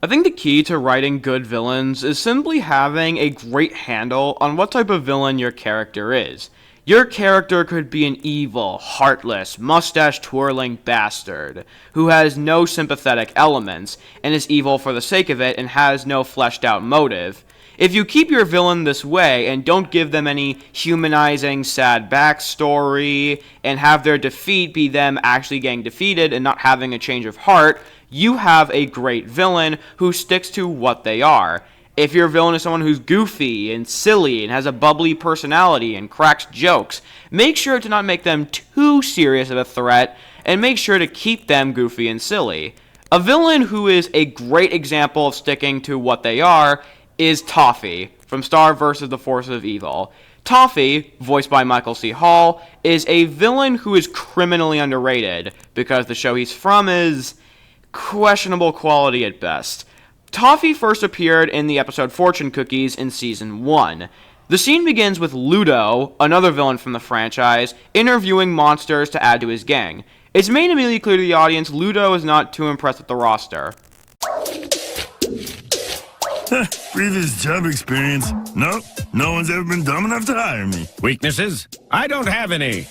I think the key to writing good villains is simply having a great handle on what type of villain your character is. Your character could be an evil, heartless, mustache-twirling bastard who has no sympathetic elements and is evil for the sake of it and has no fleshed-out motive. If you keep your villain this way and don't give them any humanizing, sad backstory and have their defeat be them actually getting defeated and not having a change of heart, you have a great villain who sticks to what they are. If your villain is someone who's goofy and silly and has a bubbly personality and cracks jokes, make sure to not make them too serious of a threat and make sure to keep them goofy and silly. A villain who is a great example of sticking to what they are is Toffee from Star vs. the Forces of Evil. Toffee, voiced by Michael C. Hall, is a villain who is criminally underrated because the show he's from is questionable quality at best. Toffee first appeared in the episode Fortune Cookies in Season 1. The scene begins with Ludo, another villain from the franchise, interviewing monsters to add to his gang. It's made immediately clear to the audience Ludo is not too impressed with the roster. Previous job experience? Nope. No one's ever been dumb enough to hire me. Weaknesses? I don't have any.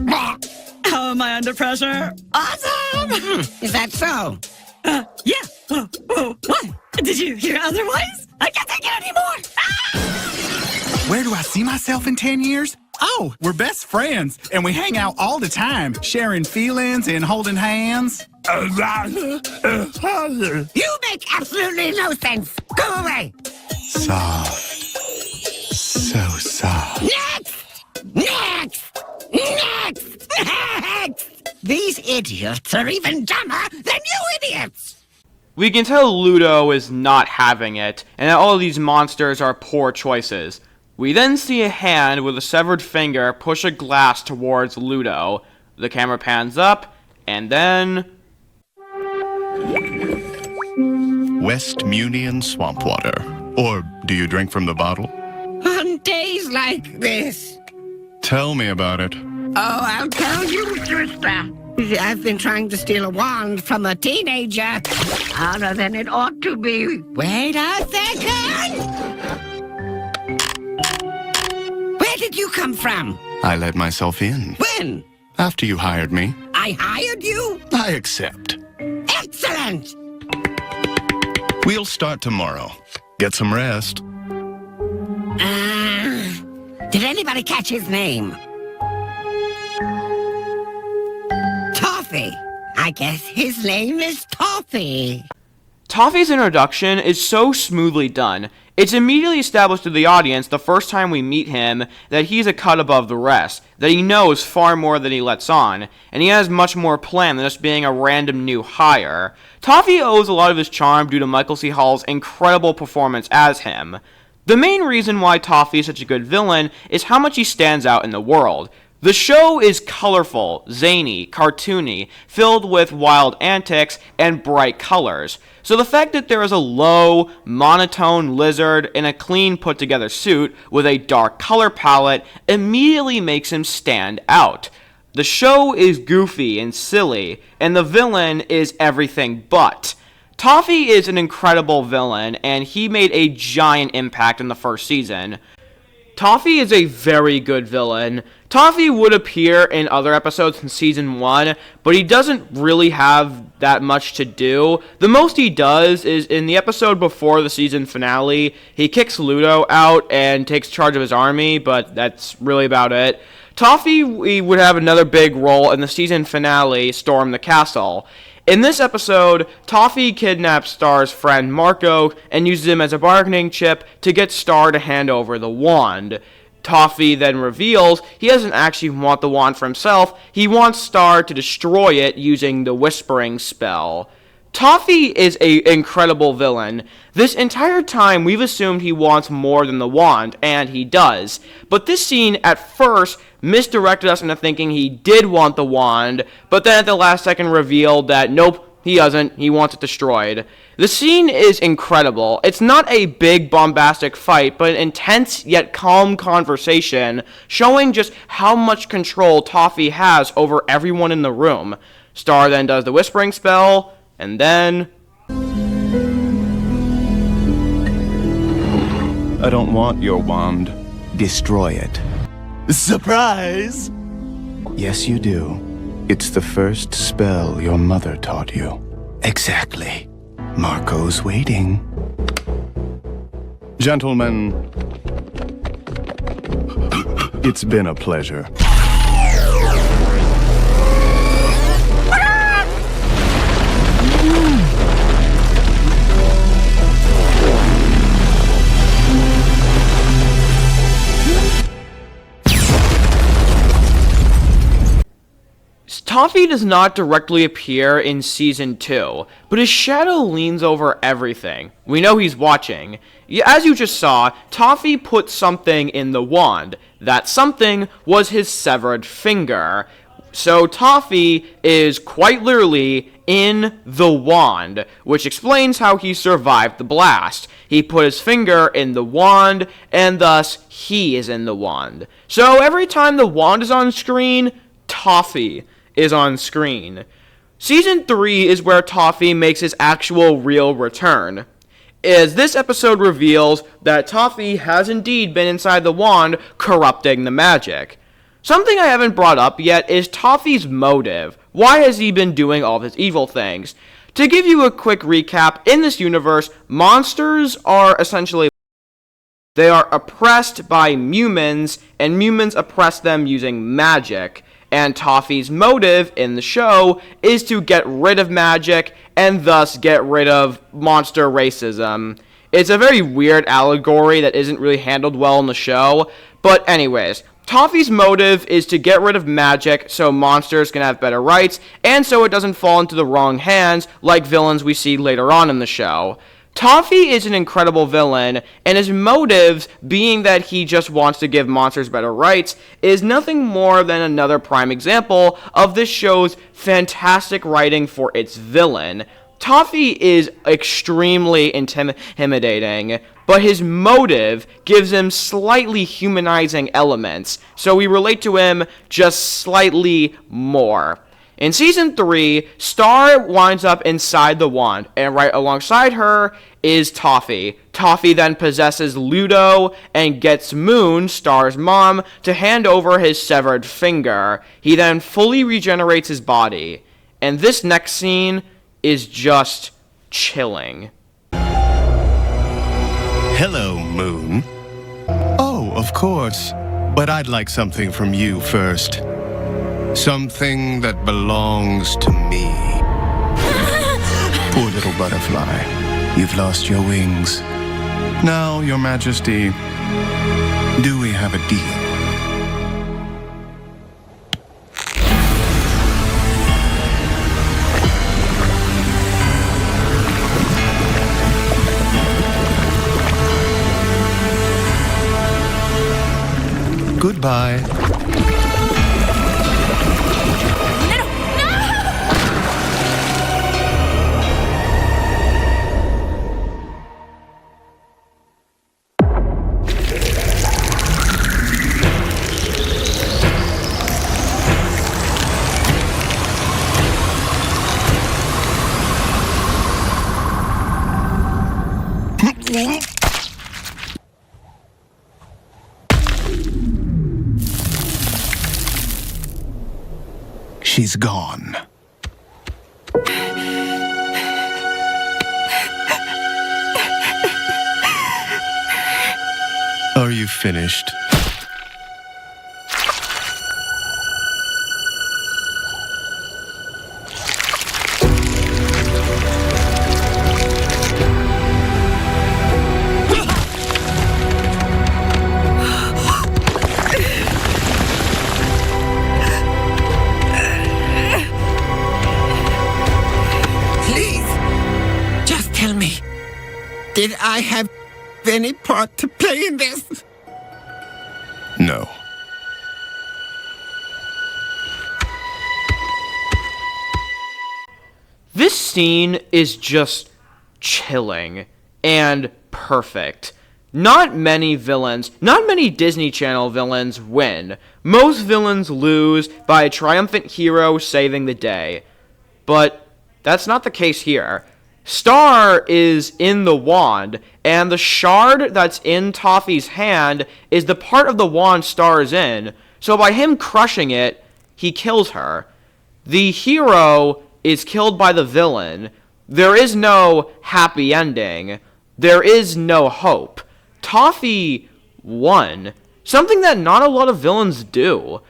How am I under pressure? Awesome! Is that so? Yeah. What? Did you hear otherwise? I can't take it anymore! Ah! Where do I see myself in 10 years? Oh, we're best friends, and we hang out all the time, sharing feelings and holding hands. Father. You make absolutely no sense. Go away. Soft. So soft. Next! Next! Next! Next! These idiots are even dumber than you idiots! We can tell Ludo is not having it, and that all of these monsters are poor choices. We then see a hand with a severed finger push a glass towards Ludo. The camera pans up, and then... West Munian swamp water. Or do you drink from the bottle? On days like this. Tell me about it. Oh, I'll tell you, sister. I've been trying to steal a wand from a teenager. Harder than it ought to be. Wait a second! Where did you come from? I let myself in. When? After you hired me. I hired you? I accept. Excellent! We'll start tomorrow. Get some rest. Did anybody catch his name? Toffee. I guess his name is Toffee. Toffee's introduction is so smoothly done. It's immediately established to the audience the first time we meet him that he's a cut above the rest, that he knows far more than he lets on, and he has much more plan than just being a random new hire. Toffee owes a lot of his charm due to Michael C. Hall's incredible performance as him. The main reason why Toffee is such a good villain is how much he stands out in the world. The show is colorful, zany, cartoony, filled with wild antics and bright colors. So the fact that there is a low, monotone lizard in a clean put-together suit with a dark color palette immediately makes him stand out. The show is goofy and silly, and the villain is everything but. Toffee is an incredible villain, and he made a giant impact in the first season. Toffee is a very good villain. Toffee would appear in other episodes in Season 1, but he doesn't really have that much to do. The most he does is in the episode before the season finale, he kicks Ludo out and takes charge of his army, but that's really about it. Toffee would have another big role in the season finale, Storm the Castle. In this episode, Toffee kidnaps Star's friend Marco and uses him as a bargaining chip to get Star to hand over the wand. Toffee then reveals he doesn't actually want the wand for himself, he wants Star to destroy it using the whispering spell. Toffee is an incredible villain. This entire time we've assumed he wants more than the wand, and he does. But this scene at first misdirected us into thinking he did want the wand, but then at the last second revealed that nope, he doesn't, he wants it destroyed. The scene is incredible. It's not a big bombastic fight, but an intense yet calm conversation showing just how much control Toffee has over everyone in the room. Star then does the whispering spell, and then... I don't want your wand. Destroy it. Surprise! Yes, you do. It's the first spell your mother taught you. Exactly. Marco's waiting. Gentlemen, it's been a pleasure. Toffee does not directly appear in Season 2, but his shadow leans over everything. We know he's watching. As you just saw, Toffee put something in the wand. That something was his severed finger. So Toffee is quite literally in the wand, which explains how he survived the blast. He put his finger in the wand, and thus he is in the wand. So every time the wand is on screen, Toffee is on screen. Season 3 is where Toffee makes his actual real return, as this episode reveals that Toffee has indeed been inside the wand, corrupting the magic. Something I haven't brought up yet is Toffee's motive. Why has he been doing all of his evil things? To give you a quick recap, in this universe, monsters are essentially they are oppressed by humans, and humans oppress them using magic. And Toffee's motive in the show is to get rid of magic and thus get rid of monster racism. It's a very weird allegory that isn't really handled well in the show. But anyways, Toffee's motive is to get rid of magic so monsters can have better rights and so it doesn't fall into the wrong hands like villains we see later on in the show. Toffee is an incredible villain, and his motives, being that he just wants to give monsters better rights, is nothing more than another prime example of this show's fantastic writing for its villain. Toffee is extremely intimidating, but his motive gives him slightly humanizing elements, so we relate to him just slightly more. In Season 3, Star winds up inside the wand, and right alongside her is Toffee. Toffee then possesses Ludo and gets Moon, Star's mom, to hand over his severed finger. He then fully regenerates his body. And this next scene is just chilling. Hello, Moon. Oh, of course. But I'd like something from you first. Something that belongs to me. Poor little butterfly. You've lost your wings. Now, Your Majesty, do we have a deal? Goodbye. She's gone. Are you finished? Did I have any part to play in this? No. This scene is just chilling and perfect. Not many Disney Channel villains win. Most villains lose by a triumphant hero saving the day. But that's not the case here. Star is in the wand, and the shard that's in Toffee's hand is the part of the wand Star is in. So by him crushing it, he kills her. The hero is killed by the villain. There is no happy ending. There is no hope. Toffee won, something that not a lot of villains do.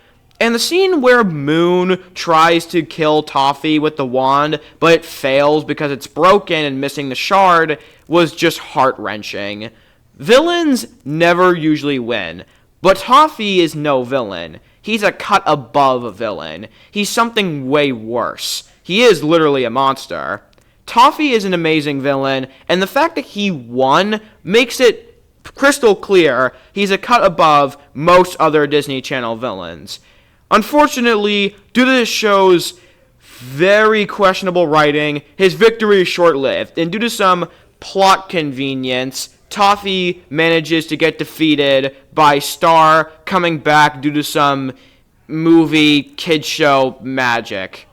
And the scene where Moon tries to kill Toffee with the wand, but it fails because it's broken and missing the shard, was just heart-wrenching. Villains never usually win, but Toffee is no villain. He's a cut above a villain. He's something way worse. He is literally a monster. Toffee is an amazing villain, and the fact that he won makes it crystal clear he's a cut above most other Disney Channel villains. Unfortunately, due to this show's very questionable writing, his victory is short-lived, and due to some plot convenience, Toffee manages to get defeated by Star coming back due to some movie kid show magic.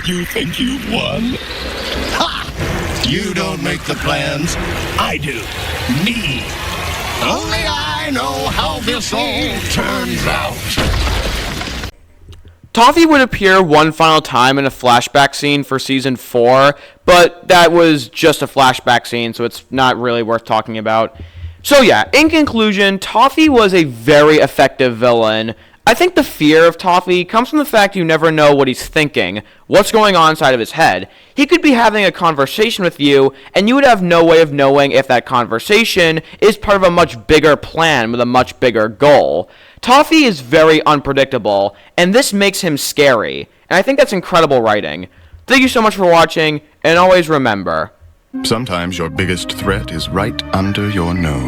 You think you've won? Ha! You don't make the plans. I do. Me. Only I know how this all turns out. Toffee would appear one final time in a flashback scene for Season 4, but that was just a flashback scene, so it's not really worth talking about. So yeah, in conclusion, Toffee was a very effective villain. I think the fear of Toffee comes from the fact you never know what he's thinking, what's going on inside of his head. He could be having a conversation with you, and you would have no way of knowing if that conversation is part of a much bigger plan with a much bigger goal. Toffee is very unpredictable, and this makes him scary, and I think that's incredible writing. Thank you so much for watching, and always remember, Sometimes your biggest threat is right under your nose.